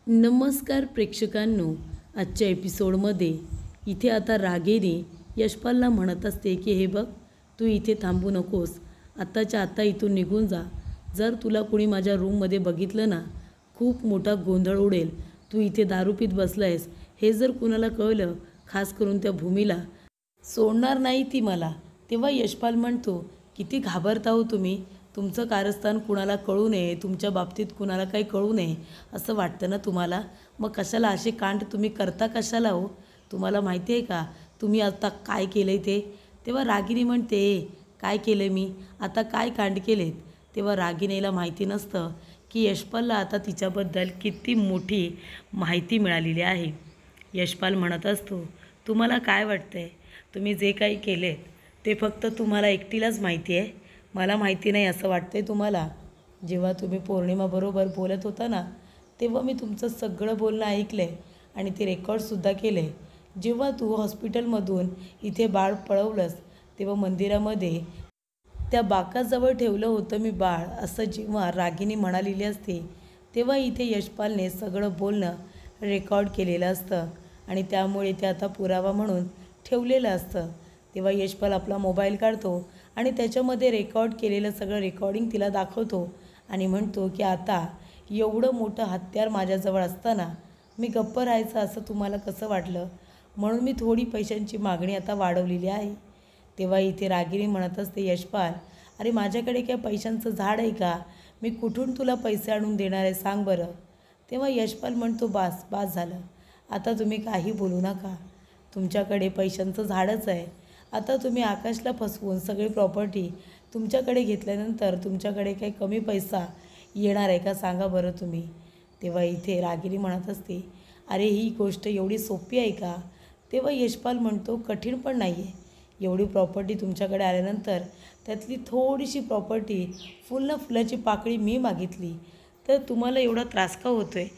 नमस्कार प्रेक्षकांनो, आजच्या एपिसोडमध्ये इथे आता रागेने यशपालला म्हणत असते की हे बघ, तू इथे थांबू नकोस, आत्ताच्या आत्ता इथून निघून जा. जर तुला कोणी माझ्या रूममध्ये बघितलं ना, खूप मोठा गोंधळ उडेल. तू इथे दारू पीत बसलायस हे जर कुणाला कळलं, खास करून त्या भूमीला, सोडणार नाही ती मला. तेव्हा यशपाल म्हणतो, किती घाबरता हो तुम्ही. तुमचं कारस्थान कुणाला कळू नये, तुमच्या बाबतीत कुणाला काही कळू नये असं वाटतं ना तुम्हाला. मग कशाला असे कांड तुम्ही करता कशाला हो. तुम्हाला माहिती आहे का तुम्ही आता काय केलं आहे ते. तेव्हा रागिनी म्हणते, काय केलं मी, आता काय कांड केलेत. तेव्हा रागिनीला माहिती नसतं की यशपालला आता तिच्याबद्दल किती मोठी माहिती मिळालेली आहे. यशपाल म्हणत असतो, तुम्हाला काय वाटतंय, तुम्ही जे काही केलेत ते फक्त तुम्हाला एकटीलाच माहिती आहे, मला माहिती नाही असं वाटतंय तुम्हाला. जेव्हा तुम्ही पौर्णिमाबरोबर बोलत होता ना, तेव्हा मी तुमचं सगळं बोलणं ऐकलं आहे आणि ते रेकॉर्डसुद्धा केलं आहे. जेव्हा तू हॉस्पिटलमधून इथे बाळ पळवलंस, तेव्हा मंदिरामध्ये त्या बाकाजवळ ठेवलं होतं मी बाळ, असं जेव्हा रागिनी म्हणालेली असते, तेव्हा इथे यशपालने सगळं बोलणं रेकॉर्ड केलेलं असतं आणि त्यामुळे ते आता पुरावा म्हणून ठेवलेलं असतं. तेव्हा यशपाल आपला मोबाईल काढतो आणि त्याच्यामध्ये रेकॉर्ड केलेलं सगळं रेकॉर्डिंग तिला दाखवतो आणि म्हणतो की आता एवढं मोठं हत्यार माझ्याजवळ असताना मी गप्प राहायचं असं तुम्हाला कसं वाटलं, म्हणून मी थोडी पैशांची मागणी आता वाढवलेली आहे. तेव्हा इथे रागिनी म्हणत असते, यशपाल अरे माझ्याकडे काय पैशांचं झाड आहे का, मी कुठून तुला पैसे आणून देणार आहे सांग बरं. तेव्हा यशपाल म्हणतो, बास बास झालं, आता तुम्ही काही बोलू नका, तुमच्याकडे पैशांचं झाडच आहे. आता तुम्ही आकाशला फसवून सगळी प्रॉपर्टी तुमच्याकडे घेतल्यानंतर तुमच्याकडे काही कमी पैसा येणार आहे का सांगा बरं तुम्ही. तेव्हा इथे रागिनी म्हणत असते, अरे ही गोष्ट एवढी सोपी आहे का. तेव्हा यशपाल म्हणतो, कठीण पण नाही आहे. एवढी प्रॉपर्टी तुमच्याकडे आल्यानंतर त्यातली थोडीशी प्रॉपर्टी फुलाची पाकळी मी मागितली तर तुम्हाला एवढा त्रास का होतो आहे.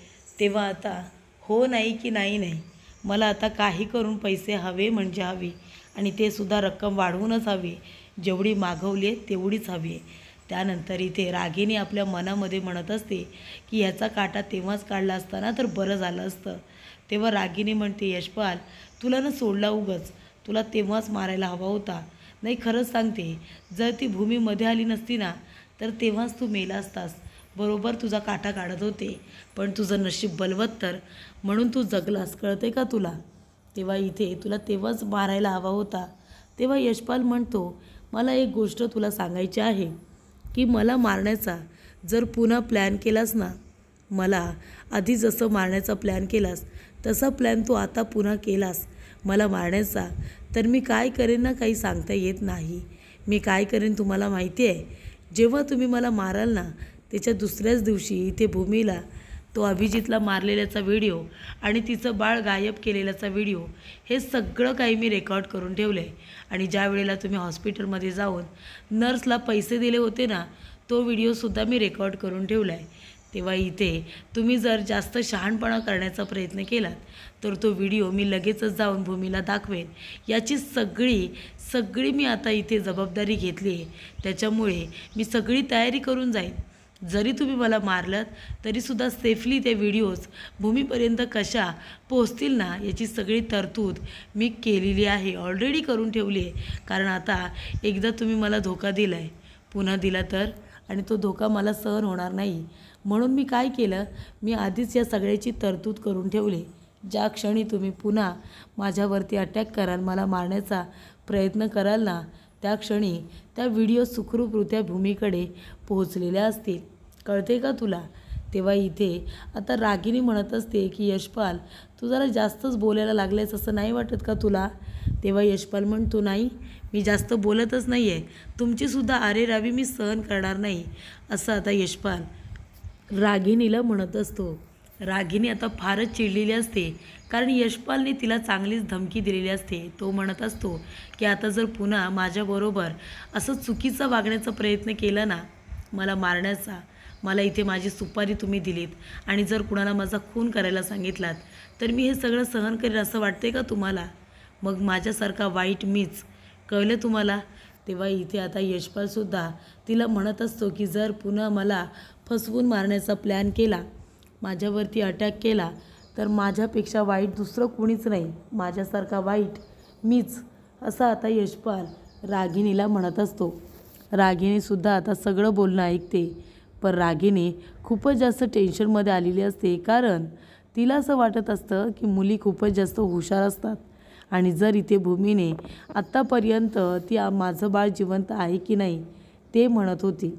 तेव्हा आता हो नाही की नाही नाही, मला आता काही करून पैसे हवे म्हणजे हवे आणि ते सुद्धा रक्कम वाढवूनच हवी, जेवढी मागवली आहे तेवढीच हवी आहे. त्यानंतर इथे रागिनी आपल्या मनामध्ये म्हणत असते की ह्याचा काटा तेव्हाच काढला असताना तर बरं झालं असतं. तेव्हा रागिनी म्हणते, यशपाल तुला ना सोडला उगच, तुला तेव्हाच मारायला हवा होता. नाही खरंच सांगते, जर ती भूमी मध्ये आली नसती ना तर तेव्हाच तू मेला असतास. बरोबर तुझा काटा काढत होते, पण तुझं नशीब बलवत्तर म्हणून तू जगलास, कळते का तुला. तेव्हा इथे तुला तेव्हाच मारायला हवा होता. तेव्हा यशपाल म्हणतो, मला एक गोष्ट तुला सांगायची आहे की मला मारण्याचा जर पुन्हा प्लॅन केलास ना, मला आधी जसं मारण्याचा प्लॅन केलास तसा प्लॅन तू आता पुन्हा केलास मला मारण्याचा, तर मी काय करेन ना काही सांगता येत नाही. मी काय करेन तुम्हाला माहिती आहे. जेव्हा तुम्ही मला माराल ना त्याच्या दुसऱ्याच दिवशी इथे भूमीला तो अभिजितला मारलेल्याचा व्हिडिओ आणि तिचं बाळ गायब केलेल्याचा व्हिडिओ, हे सगळं काही मी रेकॉर्ड करून ठेवलं आहे. आणि ज्या वेळेला तुम्ही हॉस्पिटलमध्ये जाऊन नर्सला पैसे दिले होते ना, तो व्हिडिओसुद्धा मी रेकॉर्ड करून ठेवला आहे. तेव्हा इथे तुम्ही जर जास्त शहाणपणा करण्याचा प्रयत्न केलात तर तो व्हिडिओ मी लगेचच जाऊन भूमीला दाखवेन. याची सगळी मी आता इथे जबाबदारी घेतली आहे. त्याच्यामुळे मी सगळी तयारी करून जाईन. जरी तुम्ही मला मारलं तरीसुद्धा सेफली ते व्हिडिओज भूमीपर्यंत कशा पोहोचतील ना याची सगळी तरतूद मी केलेली आहे, ऑलरेडी करून ठेवली आहे. कारण आता एकदा तुम्ही मला धोका दिला आहे, पुन्हा दिला तर, आणि तो धोका मला सहन होणार नाही. म्हणून मी काय केलं, मी आधीच या सगळ्याची तरतूद करून ठेवली. ज्या क्षणी तुम्ही पुन्हा माझ्यावरती अटॅक कराल, मला मारण्याचा प्रयत्न कराल ना, त्या क्षणी त्या व्हिडिओ सुखरूपरित्या भूमीकडे पोहोचलेल्या असतील, कळते का तुला. तेव्हा इथे आता रागिनी म्हणत असते की यशपाल तू जरा जास्तच बोलायला लागलेस असं नाही वाटत का तुला. तेव्हा यशपाल म्हणतो, नाही मी जास्त बोलतच नाही आहे, तुमचीसुद्धा आरेरावी मी सहन करणार नाही असं आता यशपाल रागिनीला म्हणत असतो. रागिनी आता फारच चिडलेली असते कारण यशपालने तिला चांगलीच धमकी दिलेली असते. तो म्हणत असतो की आता जर पुन्हा माझ्याबरोबर असं चुकीचा वागण्याचा प्रयत्न केला ना, मला मारण्याचा, मला इथे माझी सुपारी तुम्ही दिलीत आणि जर कुणाला माझा खून करायला सांगितलात तर मी हे सगळं सहन करेन असं वाटते का तुम्हाला. मग माझ्यासारखा वाईट मीच, कळलं तुम्हाला. तेव्हा इथे आता यशपालसुद्धा तिला म्हणत असतो की जर पुन्हा मला फसवून मारण्याचा प्लॅन केला, माझ्यावरती अटॅक केला तर माझ्यापेक्षा वाईट दुसरं कोणीच नाही, माझ्यासारखा वाईट मीच, असं आता यशपाल रागिणीला म्हणत असतो. रागिणीसुद्धा आता सगळं बोलणं ऐकते, पण रागिणी खूपच जास्त टेन्शनमध्ये आलेली असते, कारण तिला असं वाटत असतं की मुली खूपच जास्त हुशार असतात आणि जर इथे भूमीने आत्तापर्यंत ती माझं बाळ जिवंत आहे की नाही ते म्हणत होती.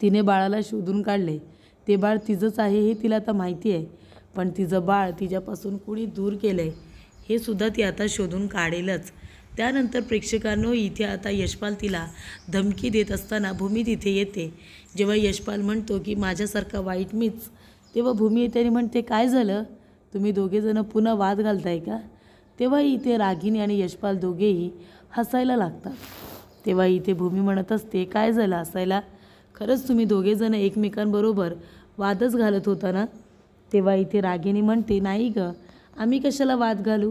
तिने बाळाला शोधून काढले, ते बाळ तिचंच आहे हे तिला आता माहिती आहे, पण तिचं बाळ तिच्यापासून कुणी दूर केलं आहे हे सुद्धा ती आता शोधून काढेलच. त्यानंतर प्रेक्षकांनो, इथे आता यशपाल तिला धमकी देत असताना भूमी तिथे येते. जेव्हा यशपाल म्हणतो की माझ्यासारखा वाईट मीच, तेव्हा भूमी येते आणि म्हणते, काय झालं, तुम्ही दोघेजणं पुन्हा वाद घालताय का? तेव्हा इथे रागिणी आणि यशपाल दोघेही हसायला लागतात. तेव्हा इथे भूमी म्हणत असते, काय झालं हसायला, खरंच तुम्ही दोघेजणं एकमेकांबरोबर वादच घालत होता ना? तेव्हा इथे रागिणी म्हणते, नाही गं, आम्ही कशाला वाद घालू?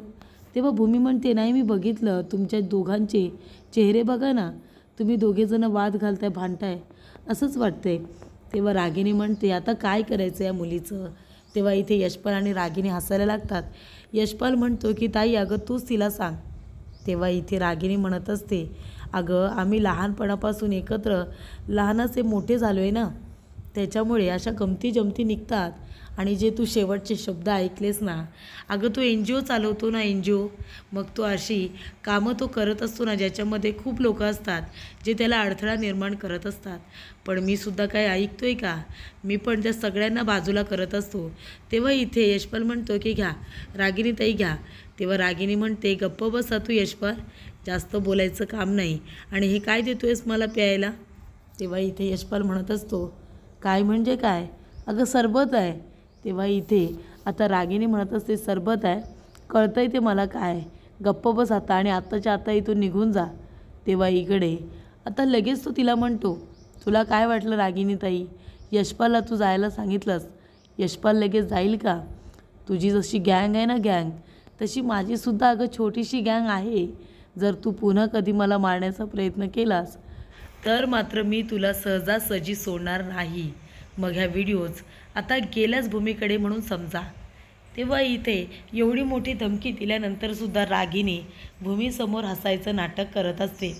तेव्हा भूमी म्हणते, नाही मी बघितलं, तुमच्या दोघांचे चेहरे बघा ना, तुम्ही दोघेजणं वाद घालताय, भांडताय असंच वाटतंय. तेव्हा रागिणी म्हणते, आता काय करायचं या मुलीचं? तेव्हा इथे यशपाल आणि रागिणी हसायला लागतात. यशपाल म्हणतो की ताई अगं तूच तिला सांग. तेव्हा इथे रागिणी म्हणत असते, अगं आम्ही लहानपणापासून एकत्र लहानाचे मोठे झालो आहे ना, त्याच्यामुळे अशा गमती जमती निघतात. आणि जे तू शेवटचे शब्द ऐकलेस ना, अगं तो NGO चालवतो ना, NGO, मग तो अशी कामं तो करत असतो ना ज्याच्यामध्ये खूप लोक असतात जे त्याला अडथळा निर्माण करत असतात. पण मी सुद्धा काय ऐकतोय का? मी पण त्या सगळ्यांना बाजूला करत असतो. तेव्हा इथे यशपाल म्हणतो की घ्या रागिणी ताई घ्या. तेव्हा रागिणी म्हणते, गप्प बसा तू यशपाल, जास्त बोलायचं काम नाही, आणि हे काय देतोयस मला प्यायला? तेव्हा इथे यशपाल म्हणत असतो, काय म्हणजे काय? अगं सरबत आहे. तेव्हा इथे आता रागिणी म्हणत असते, सरबत आहे, कळतंय ते मला काय, गप्प बस आता आणि आत्ताच्या आता इथून निघून जा. तेव्हा इकडे आता लगेच तो तिला म्हणतो, तुला काय वाटलं रागिणी ताई, यशपालला तू जायला सांगितलंस, यशपाल लगेच जाईल का? तुझी जशी गँग आहे ना गँग, तशी माझीसुद्धा अगं छोटीशी गँग आहे. जर तू पुन्हा कधी मला मारण्याचा प्रयत्न केलास तर मात्र मी तुला सहजासहजी सोडणार नाही. मग ह्या व्हिडिओज आता गेल्याच भूमीकडे म्हणून समजा. तेव्हा इथे एवढी मोठी धमकी दिल्यानंतरसुद्धा रागिणी भूमीसमोर हसायचं नाटक करत असते.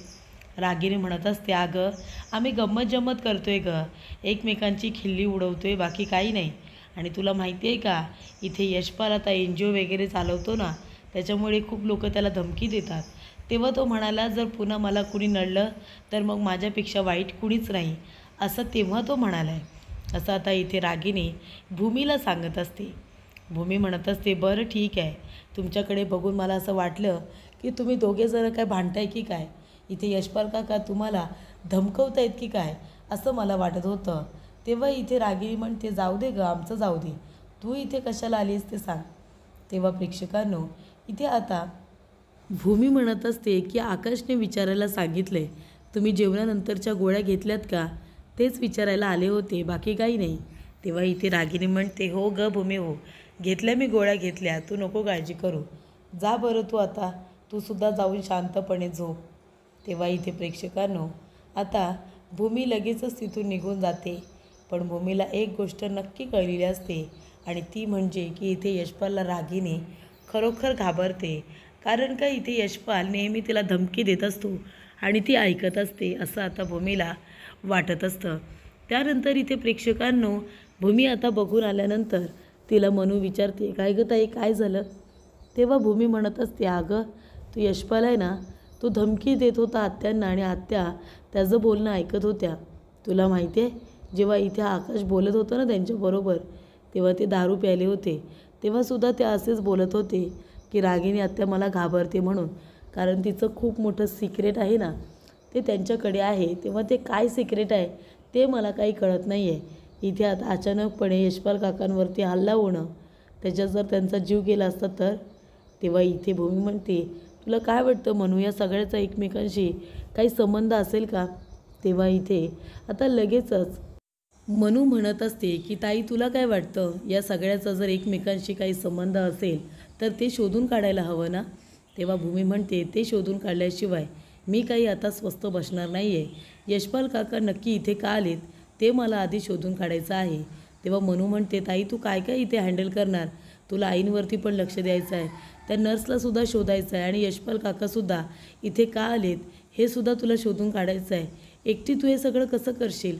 रागिणी म्हणत असते, अगं आम्ही गंमत जम्मत करतोय गं, एकमेकांची खिल्ली उडवतोय, बाकी काही नाही. आणि तुला माहिती आहे का, इथे यशपाल आता NGO वगैरे चालवतो ना, त्याच्यामुळे खूप लोक त्याला धमकी देतात. तेव्हा तो म्हणाला, जर पुन्हा मला कुणी नडलं तर मग माझ्यापेक्षा वाईट कुणीच नाही, असं तेव्हा तो म्हणाला आहे. असं आता इथे रागिणी भूमीला सांगत असते. भूमी म्हणत असते, बरं ठीक आहे, तुमच्याकडे बघून मला असं वाटलं की तुम्ही दोघेजणं काय भांडताय की काय, इथे यशपाल काका तुम्हाला धमकवतायत की काय, असं मला वाटत होतं. तेव्हा इथे रागिणी म्हणते, जाऊ दे गं, आमचं जाऊ दे, तू इथे कशाला आलीस ते सांग. तेव्हा प्रेक्षकांनो, इथे आता भूमी म्हणत असते की आकाशने विचारायला सांगितले, तुम्ही जेवणानंतरच्या गोळ्या घेतल्यात का, तेच विचारायला आले होते, बाकी काही नाही. तेव्हा इथे रागिणी म्हणते, हो ग भूमी हो, घेतल्या मी गोळ्या घेतल्या, तू नको काळजी करू, जा बरं तू आता, तू सुद्धा जाऊन शांतपणे झोप. तेव्हा इथे प्रेक्षकांनो, आता भूमी लगेचच तिथून निघून जाते. पण भूमीला एक गोष्ट नक्की कळलेली असते, आणि ती म्हणजे की इथे यशपालला रागिणी खरोखर घाबरते. कारण का, इथे यशपाल नेहमी तिला धमकी देत असतो आणि ती ऐकत असते असं आता भूमीला वाटत असतं. त्यानंतर इथे प्रेक्षकांनो, भूमी आता बघून आल्यानंतर तिला मनू विचारते, काय गं ताई काय झालं? तेव्हा भूमी म्हणत असते, अगं तू यशपाल आहे ना, तो धमकी देत होता आत्यांना आणि आत्या त्याचं बोलणं ऐकत होत्या. तुला माहिती आहे, जेव्हा इथे आकाश बोलत होतं ना त्यांच्याबरोबर, तेव्हा ते दारू प्यायले होते, तेव्हासुद्धा ते असेच बोलत होते की रागिणी आत्या मला घाबरते म्हणून, कारण तिचं खूप मोठं सिक्रेट आहे ना, ते त्यांच्याकडे आहे. तेव्हा ते काय सिक्रेट आहे ते मला काही कळत नाही आहे. इथे आता अचानकपणे यशपाल काकांवरती हल्ला होणं, त्याच्यात जर त्यांचा जीव गेला असता तर. तेव्हा इथे भूमी म्हणते, तुला काय वाटतं मनू, या सगळ्याचा एकमेकांशी काही संबंध असेल का? तेव्हा इथे आता लगेचच मनू म्हणत असते की ताई तुला काय वाटतं, या सगळ्याचा जर एकमेकांशी काही संबंध असेल तर ते शोधून काढायला हवं ना. तेव्हा भूमी म्हणते, ते शोधून काढल्याशिवाय मी काही आता स्वस्थ बसणार नाही आहे. यशपाल काका नक्की इथे का आलेत ते मला आधी शोधून काढायचं आहे. तेव्हा मनू म्हणते, ताई तू काय काय इथे हँडल करणार, तुला आईंवरती पण लक्ष द्यायचं आहे, त्या नर्सलासुद्धा शोधायचं आहे आणि यशपाल काकासुद्धा इथे का आलेत हे सुद्धा तुला शोधून काढायचं आहे, एकटी तू हे सगळं कसं करशील.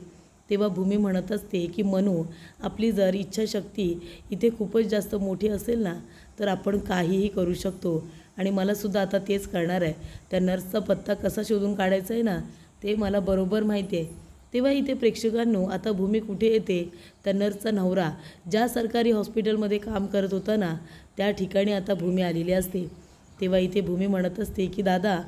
तेव्हा भूमी म्हणत असते की मनू, आपली जर इच्छाशक्ती इथे खूपच जास्त मोठी असेल ना तर आपण काहीही करू शकतो आणि मलासुद्धा आता तेच करणार आहे. त्या नर्सचा पत्ता कसा शोधून काढायचा आहे ना ते मला बरोबर माहिती आहे. तेव्हा इथे प्रेक्षकांनो आता भूमी कुठे येते, त्या नर्सचा नवरा ज्या सरकारी हॉस्पिटलमध्ये काम करत होता ना त्या ठिकाणी आता भूमी आलेली असते. तेव्हा इथे भूमी म्हणत असते की दादा,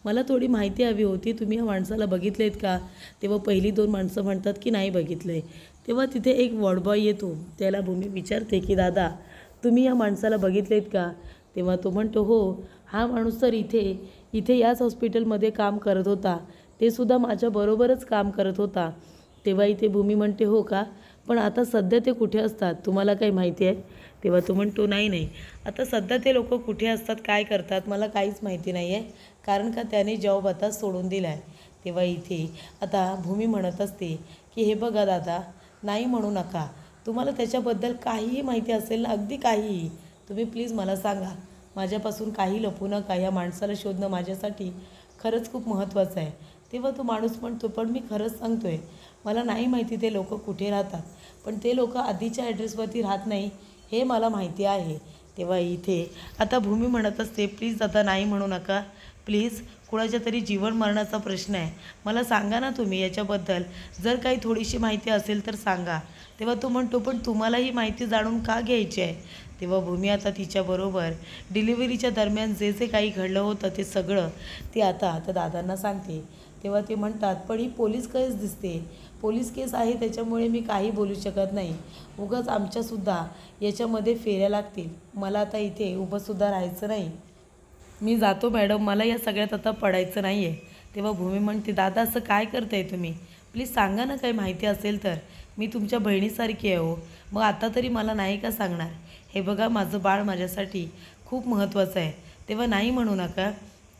मला थोडी माहिती हवी होती, तुम्ही या माणसाला बघितलेत का. तेव्हा पहिली 2 माणसं म्हणतात की नाही बघितलं आहे. तेव्हा तिथे एक वॉर्डबॉय येतो, त्याला भूमी विचारते की दादा तुम्ही या माणसाला बघितलेत का. तेव्हा तो म्हणतो, हो हा माणूस तर इथे याच हॉस्पिटलमध्ये काम करत होता, ते सुद्धा माझ्याबरोबरच काम करत होता. तेव्हा इथे भूमी म्हणते, हो का, पण आता सध्या ते कुठे असतात तुम्हाला काही माहिती आहे. तेव्हा तो म्हणतो, नाही आता सध्या ते लोक कुठे असतात काय करतात मला काहीच माहिती नाही आहे, कारण का त्याने जॉब आता सोडून दिला आहे. तेव्हा इथे आता भूमी म्हणत असते की हे बघा दादा, नाही म्हणू नका, तुम्हाला त्याच्याबद्दल काहीही माहिती असेल ना, अगदी काहीही, तुम्ही प्लीज मला सांगा, माझ्यापासून काही लपू नका, या माणसाला शोधणं माझ्यासाठी खरंच खूप महत्त्वाचं आहे. तेव्हा तो माणूस म्हणतो, पण मी खरंच सांगतो आहे, मला नाही माहिती ते लोक कुठे राहतात, पण ते लोक आधीच्या ॲड्रेसवरती राहत नाही हे मला माहिती आहे. तेव्हा इथे आता भूमी म्हणत असते, प्लीज आता नाही म्हणू नका, प्लीज कुणाच्या तरी जीवन मरणाचा प्रश्न आहे, मला सांगा ना तुम्ही याच्याबद्दल, जर काही थोडीशी माहिती असेल तर सांगा. तेव्हा तो म्हणतो, पण तुम्हाला ही माहिती जाणून का घ्यायची आहे. तेव्हा भूमी आता तिच्याबरोबर डिलिव्हरीच्या दरम्यान जे जे काही घडलं होतं ते सगळं ती आता त्या दादांना सांगते. तेव्हा ते म्हणतात, पण ही पोलीस केस दिसते, पोलीस केस आहे त्याच्यामुळे मी काही बोलू शकत नाही, उगाच आमच्यासुद्धा याच्यामध्ये फेऱ्या लागतील, मला आता इथे उभंसुद्धा राहायचं नाही, मी जातो मॅडम, मला या सगळ्यात आता पडायचं नाही आहे. तेव्हा भूमी म्हणते, दादा असं काय करताय तुम्ही, प्लीज सांगा ना काही माहिती असेल तर, मी तुमच्या बहिणीसारखी आहे हो, मग आता तरी मला नाही का सांगणार. हे बघा माझं बाळ माझ्यासाठी खूप महत्त्वाचं आहे. तेव्हा नाही म्हणू नका.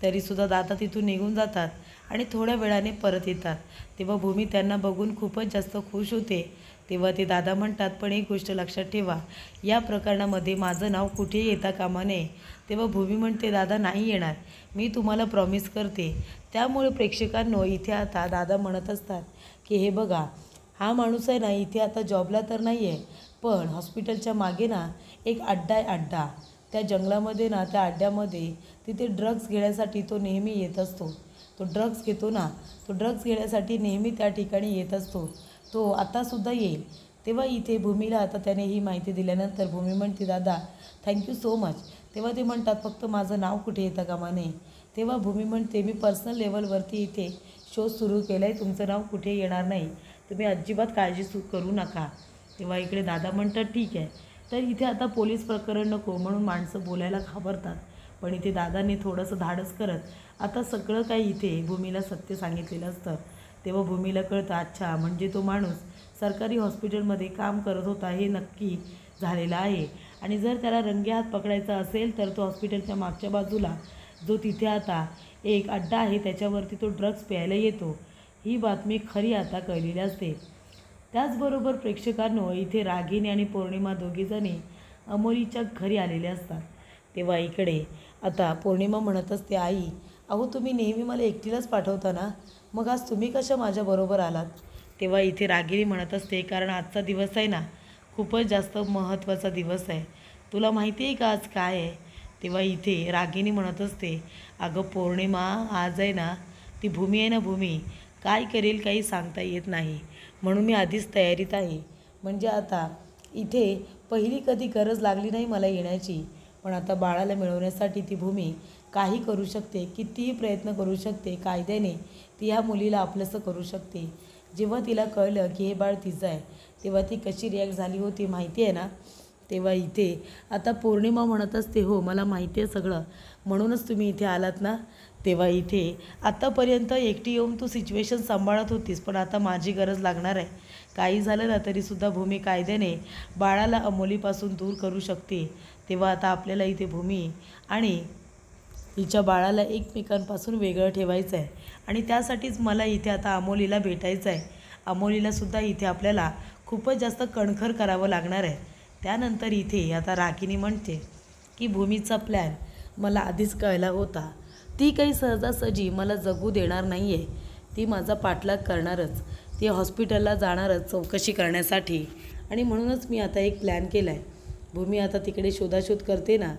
तरीसुद्धा दादा तिथून निघून जातात आणि थोड्या वेळाने परत येतात. तेव्हा भूमी त्यांना बघून खूपच जास्त खुश होते. तेव्हा ते दादा म्हणतात, पण एक गोष्ट लक्षात ठेवा, या प्रकरणामध्ये माझं नाव कुठेही येता कामा नये. तेव्हा भूमी म्हणते, दादा नाही येणार, मी तुम्हाला प्रॉमिस करते. त्यामुळे प्रेक्षकांनो इथे आता दादा म्हणत असतात की हे बघा, हा माणूस आहे ना इथे आता जॉबला तर नाही आहे, पण हॉस्पिटलच्या मागे ना एक अड्डा आहे, अड्डा, त्या जंगलामध्ये ना त्या अड्ड्यामध्ये तिथे ड्रग्ज घेण्यासाठी तो नेहमी येत असतो. तो ड्रग्ज घेतो ना, तो ड्रग्ज घेण्यासाठी नेहमी त्या ठिकाणी येत असतो, तो आतासुद्धा येईल. तेव्हा इथे भूमीला आता त्याने ही माहिती दिल्यानंतर भूमी म्हणते, दादा थँक्यू सो मच. तेव्हा ते म्हणतात, फक्त माझं नाव कुठे येतं कामा नये. तेव्हा भूमी म्हणते, मी पर्सनल लेवलवरती इथे शो सुरू केला आहे, तुमचं नाव कुठे येणार नाही, तुम्ही अजिबात काळजी करू नका. तेव्हा इकडे दादा म्हणतात, ठीक आहे. तर इथे आता पोलीस प्रकरण नको म्हणून माणसं बोलायला घाबरतात, पण इथे दादाने थोडंसं धाडस करत आता सगळं काही इथे भूमीला सत्य सांगितलेलं असतं. तेव्हा भूमीला कळतं, अच्छा म्हणजे तो माणूस सरकारी हॉस्पिटलमध्ये काम करत होता हे नक्की झालेलं आहे, आणि जर त्याला रंगेहात पकडायचा असेल तर तो हॉस्पिटलच्या मागच्या बाजूला जो तिथे आता एक अड्डा आहे त्याच्यावरती तो ड्रग्ज प्यायला येतो, ही बातमी खरी आता कळलेली असते. त्याचबरोबर प्रेक्षकांनो इथे रागिनी आणि पौर्णिमा दोघीजणी अमोलीच्या घरी आलेले असतात. तेव्हा इकडे आता पौर्णिमा म्हणत असते, आई अहो तुम्ही नेहमी मला एकटीलाच पाठवता ना, मग आज तुम्ही कशा माझ्याबरोबर आलात. तेव्हा इथे रागिनी म्हणत असते, कारण आजचा दिवस आहे ना खूपच जास्त महत्त्वाचा दिवस आहे, तुला माहिती आहे का आज काय आहे. तेव्हा इथे रागिनी म्हणत असते, अगं पौर्णिमा आज आहे ना ती भूमी आहे ना, भूमी काय करेल काही सांगता येत नाही, म्हणून मी आधीच तयारीत आहे. म्हणजे आता इथे पहिली कधी गरज लागली नाही मला येण्याची, पण आता बाळाला मिळवण्यासाठी ती भूमी काही करू शकते, कितीही प्रयत्न करू शकते, कायद्याने ती ह्या मुलीला आपलंसं करू शकते. जेव्हा तिला कळलं की हे बाळ तिचं आहे तेव्हा ती कशी रिॲक्ट झाली होती माहिती आहे ना. तेव्हा इथे आता पौर्णिमा म्हणत असते, हो मला माहिती आहे सगळं, म्हणूनच तुम्ही इथे आलात ना. तेव्हा इथे आत्तापर्यंत एकटी येऊन तू सिच्युएशन सांभाळत होतीस, पण आता माझी गरज लागणार आहे. काही झालं ना तरीसुद्धा भूमी कायद्याने बाळाला अमोलीपासून दूर करू शकते. तेव्हा आता आपल्याला इथे भूमी आणि तिच्या बाळाला एकमेकांपासून वेगळं ठेवायचं आहे, आणि त्यासाठीच मला इथे आता अमोलीला भेटायचं आहे. अमोलीलासुद्धा इथे आपल्याला खूपच जास्त कणखर करावं लागणार आहे. त्यानंतर इथे आता रागिनी म्हणते की भूमीचा प्लॅन मला आधीच कळला होता. ती काही सहजासहजी मला जगू देणार नाही आहे. ती माझा पाठलाग करणारच. ती हॉस्पिटलला जाणारच चौकशी करण्यासाठी. आणि म्हणूनच मी आता एक प्लॅन केला आहे. भूमी आता तिकडे शोधाशोध करते ना,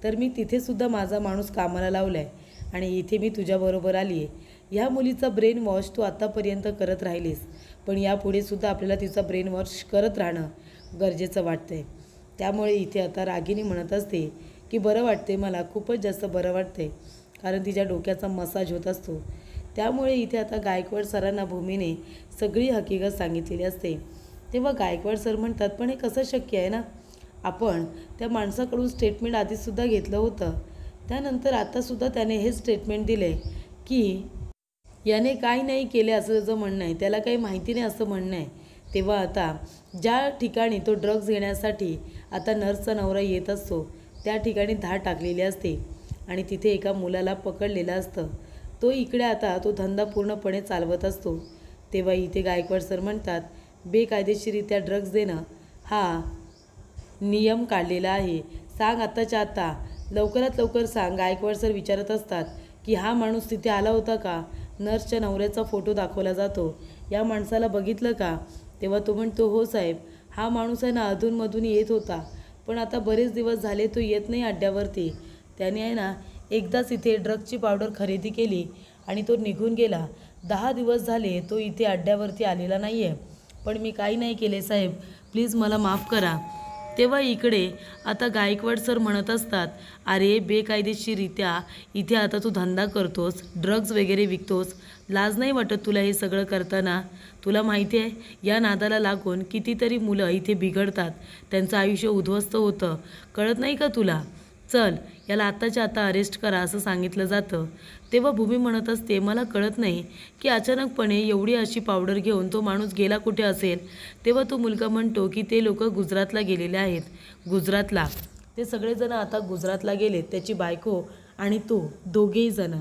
तर मी तिथेसुद्धा माझा माणूस कामाला लावला आहे. आणि इथे मी तुझ्याबरोबर आली आहे. ह्या मुलीचा ब्रेन वॉश तू आत्तापर्यंत करत राहिलीस, पण यापुढेसुद्धा आपल्याला तिचा ब्रेन वॉश करत राहणं गरजेचं वाटतं आहे. त्यामुळे इथे आता रागिनी म्हणत असते की बरं वाटते, मला खूपच जास्त बरं वाटते, कारण तिच्या डोक्याचा मसाज होत असतो. त्यामुळे इथे आता गायकवाड सरांना भूमीने सगळी हकीकत सांगितलेली असते. तेव्हा गायकवाड सर म्हणतात, पण हे कसं शक्य आहे ना, आपण त्या माणसाकडून स्टेटमेंट आधीसुद्धा घेतलं होतं. त्यानंतर आतासुद्धा त्याने हे स्टेटमेंट दिले की याने काही नाही केले असं त्याचं म्हणणं आहे, त्याला काही माहिती नाही असं म्हणणं आहे. तेव्हा आता ज्या ठिकाणी तो ड्रग्ज घेण्यासाठी आता नर्सचा नवरा येत असतो त्या ठिकाणी धाड टाकलेली असते आणि तिथे एका मुलाला पकडलेलं असतं. तो इकडे आता तो धंदा पूर्णपणे चालवत असतो. तेव्हा इथे गायकवाड सर म्हणतात, बेकायदेशीरित्या ड्रग्ज देणं हा नियम काढलेला आहे. सांग आत्ताच्या आत्ता, लवकरात लवकर सांग. गायकवाड सर विचारत असतात की हा माणूस तिथे आला होता का? नर्सच्या नवऱ्याचा फोटो दाखवला जातो. या माणसाला बघितलं का? तेव्हा तो म्हणतो, हो साहेब, हा माणूस आहे ना अधूनमधून येत होता, पण आता बरेच दिवस झाले तो येत नाही अड्ड्यावरती. त्याने आहे ना एकदाच इथे ड्रगची पावडर खरेदी केली आणि तो निघून गेला. 10 दिवस झाले तो इथे अड्ड्यावरती आलेला नाही आहे. पण मी काही नाही केले साहेब, प्लीज मला माफ करा. तेव्हा इकडे आता गायकवाड सर म्हणत असतात, अरे बेकायदेशीरित्या इथे आता तू धंदा करतोस, ड्रग्ज वगैरे विकतोस, लाज नाही वाटत तुला हे सगळं करताना? तुला माहिती आहे या नादाला लागून कितीतरी मुलं इथे बिघडतात, त्यांचं आयुष्य उद्ध्वस्त होतं, कळत नाही का तुला? चल याला आत्ताच्या आता अरेस्ट करा असं सांगितलं जातं. तेव्हा भूमी म्हणत असते, मला कळत नाही की अचानकपणे एवढी अशी पावडर घेऊन तो माणूस गेला कुठे असेल. तेव्हा तो मुलगा म्हणतो की ते लोक गुजरातला गेलेले आहेत. गुजरातला ते सगळेजण आता गुजरातला गेलेत, त्याची बायको आणि तो, दोघेही जण.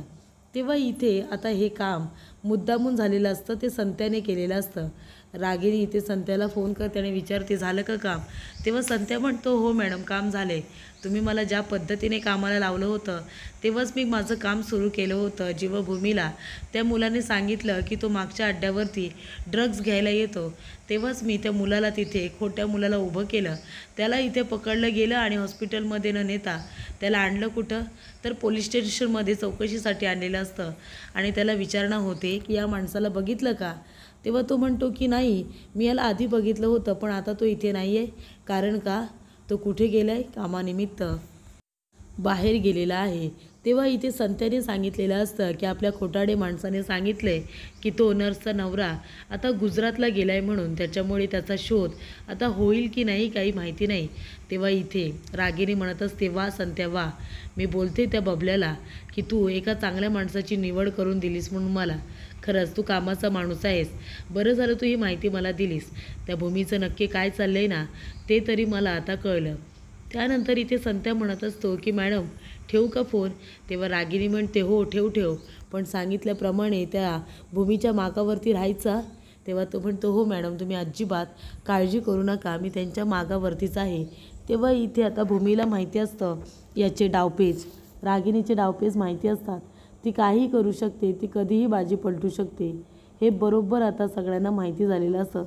तेव्हा इथे आता हे काम मुद्दामून झालेलं असतं, ते संत्याने केलेलं असतं. रागिनी इथे संत्याला फोन करते आणि विचारते, झालं का काम? तेव्हा संत्या म्हणतो, हो मॅडम, काम झाले. तुम्ही मला ज्या पद्धतीने कामाला लावलं होतं तेव्हाच मी माझं काम सुरू केलं होतं. जेव्हा भूमीला त्या मुलाने सांगितलं की तो मागच्या अड्ड्यावरती ड्रग्ज घ्यायला येतो, तेव्हाच मी त्या मुलाला तिथे, खोट्या मुलाला उभं केलं. त्याला इथे पकडलं गेलं आणि हॉस्पिटलमध्ये न नेता त्याला आणलं कुठं, तर पोलीस स्टेशनमध्ये चौकशीसाठी आणलेलं असतं. आणि त्याला विचारणा होते की या माणसाला बघितलं का? तेव्हा तो म्हणतो की नाही, मी याला आधी बघितलं होतं, पण आता तो इथे नाही आहे. कारण का? तो कुठे गेला आहे? कामानिमित्त बाहेर गेलेला आहे. तेव्हा इथे संत्याने सांगितलेलं असतं की आपल्या खोटाडे माणसाने सांगितलं आहे की तो नर्सचा नवरा आता गुजरातला गेला आहे म्हणून, त्याच्यामुळे त्याचा शोध आता होईल की नाही काही माहिती नाही. तेव्हा इथे रागिनी म्हणत असते, वा संत्या वा, मी बोलते त्या बबल्याला की तू एका चांगल्या माणसाची निवड करून दिलीस म्हणून मला. खरंच तू कामाचा माणूस आहेस. बरं झालं तू ही माहिती मला दिलीस. त्या भूमीचं नक्की काय चाललं आहे ना ते तरी मला आता कळलं. त्यानंतर इथे संत्या म्हणत असतो की मॅडम ठेवू का फोन? तेव्हा रागिनी म्हणते, हो ठेव, पण सांगितल्याप्रमाणे त्या भूमीच्या मागावरती राहायचा. तेव्हा तो म्हणतो, हो मॅडम, तुम्ही अजिबात काळजी करू नका, मी त्यांच्या मागावरतीच आहे. तेव्हा इथे आता भूमीला माहिती असतं याचे डावपेच, रागिनीचे डावपेच माहिती असतात. ती काहीही करू शकते, ती कधीही बाजी पलटू शकते, हे बरोबर आता सगळ्यांना माहिती झालेलं असतं.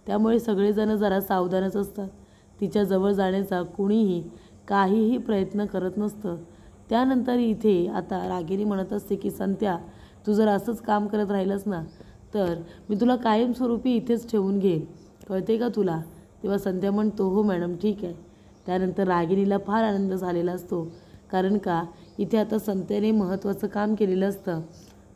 त्यामुळे सगळेजण जरा सावधानच असतात. तिच्याजवळ जाण्याचा कुणीही काहीही प्रयत्न करत नसतं. त्यानंतर इथे आता रागिनी म्हणत असते की संत्या, तू जर असंच काम करत राहिलंस ना तर मी तुला कायमस्वरूपी इथेच ठेवून घेईन, कळते का तुला? तेव्हा संत्या म्हणतो, हो मॅडम ठीक आहे. त्यानंतर रागिनीला फार आनंद झालेला असतो, कारण का इथे आता संत्याने महत्त्वाचं काम केलेलं असतं.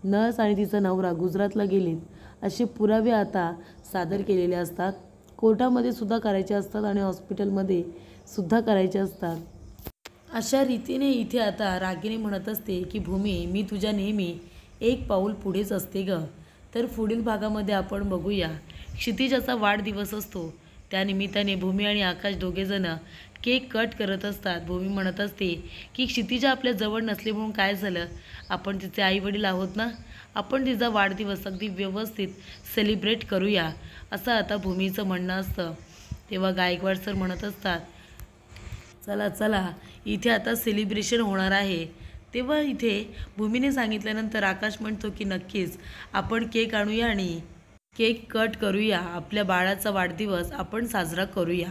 नर्स आणि तिचा नवरा गुजरातला गेलेत असे पुरावे आता सादर केलेले असतात. कोर्टामध्ये सुद्धा करायचे असतात आणि हॉस्पिटलमध्ये सुद्धा करायचे असतात. अशा रीतीने इथे आता रागिनी म्हणत असते की भूमी, मी तुझ्या नेहमी एक पाऊल पुढेच असते ग. तर पुढील भागामध्ये आपण बघूया, क्षितिजाचा वाढदिवस असतो. त्यानिमित्ताने भूमी आणि आकाश दोघेजण केक कट करत असतात. भूमी म्हणत असते की क्षितिजा आपल्या जवळ नसली म्हणून काय झालं, आपण तिचे आईवडील आहोत ना, आपण तिचा वाढदिवस अगदी व्यवस्थित सेलिब्रेट करूया, असं आता भूमीचं म्हणणं असतं. तेव्हा गायकवाड सर म्हणत असतात, चला चला इथे आता सेलिब्रेशन होणार आहे. तेव्हा इथे भूमीने सांगितल्यानंतर आकाश म्हणतो की नक्कीच आपण केक आणूया आणि केक कट करूया, आपल्या बाळाचा वाढदिवस आपण साजरा करूया.